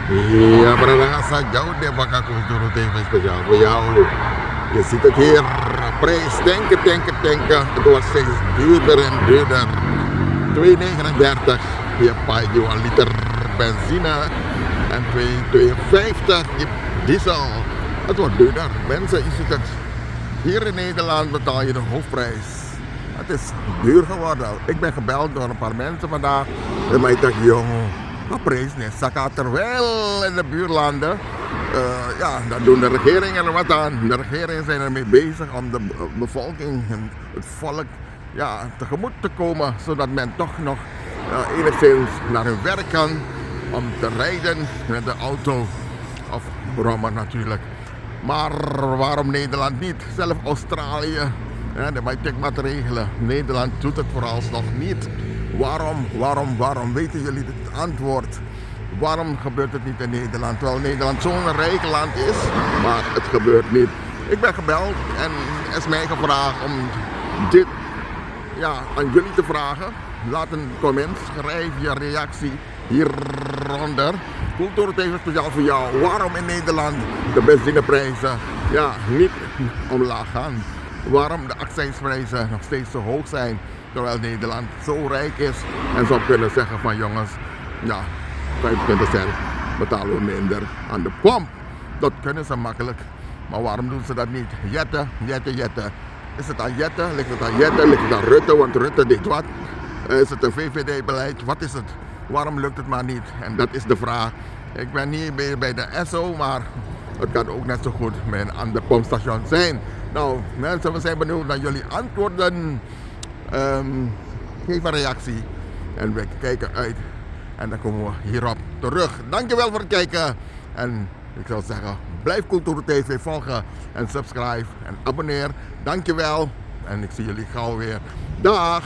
Ja, Pranagasa, jou de Baka Cultuur TV speciaal voor jou. Je ziet het hier, prijs tanken. Het wordt steeds duurder en duurder. 2,39 je paait je een liter benzine en 2,52 je diesel. Het wordt duurder. Mensen, je ziet het. Hier in Nederland betaal je de hoofdprijs. Het is duur geworden. Ik ben gebeld door een paar mensen vandaag. En mij dacht, jongen, de prijs is zakken. Terwijl in de buurlanden, ja, daar doen de regeringen er wat aan. De regeringen zijn ermee bezig om de bevolking en het volk ja, tegemoet te komen. Zodat men toch nog enigszins naar hun werk kan om te rijden met de auto. Of brommen natuurlijk. Maar waarom Nederland niet? Zelf Australië, ja, de maatregelen. Nederland doet het vooralsnog niet. Waarom? Weten jullie het antwoord? Waarom gebeurt het niet in Nederland? Terwijl Nederland zo'n rijk land is, maar het gebeurt niet. Ik ben gebeld en is mij gevraagd om dit ja, aan jullie te vragen. Laat een comment, schrijf je reactie hieronder. Cultuur TV speciaal voor jou. Waarom in Nederland de benzineprijzen ja, niet omlaag gaan? Waarom de accijnsprijzen nog steeds zo hoog zijn? Terwijl Nederland zo rijk is en zou kunnen zeggen van jongens, ja, 25% betalen we minder aan de pomp. Dat kunnen ze makkelijk. Maar waarom doen ze dat niet? Jetten. Is het aan Jetten? Ligt het aan Jetten? Ligt het aan Rutte? Want Rutte deed wat? Is het een VVD-beleid? Wat is het? Waarom lukt het maar niet? En dat is de vraag. Ik ben niet meer bij de Esso, maar het kan ook net zo goed bij een ander pompstation zijn. Nou, mensen, we zijn benieuwd naar jullie antwoorden. Geef een reactie. En we kijken uit. En dan komen we hierop terug. Dankjewel voor het kijken. En ik zou zeggen, blijf Cultuur TV volgen. En subscribe en abonneer. Dankjewel. En ik zie jullie gauw weer. Dag.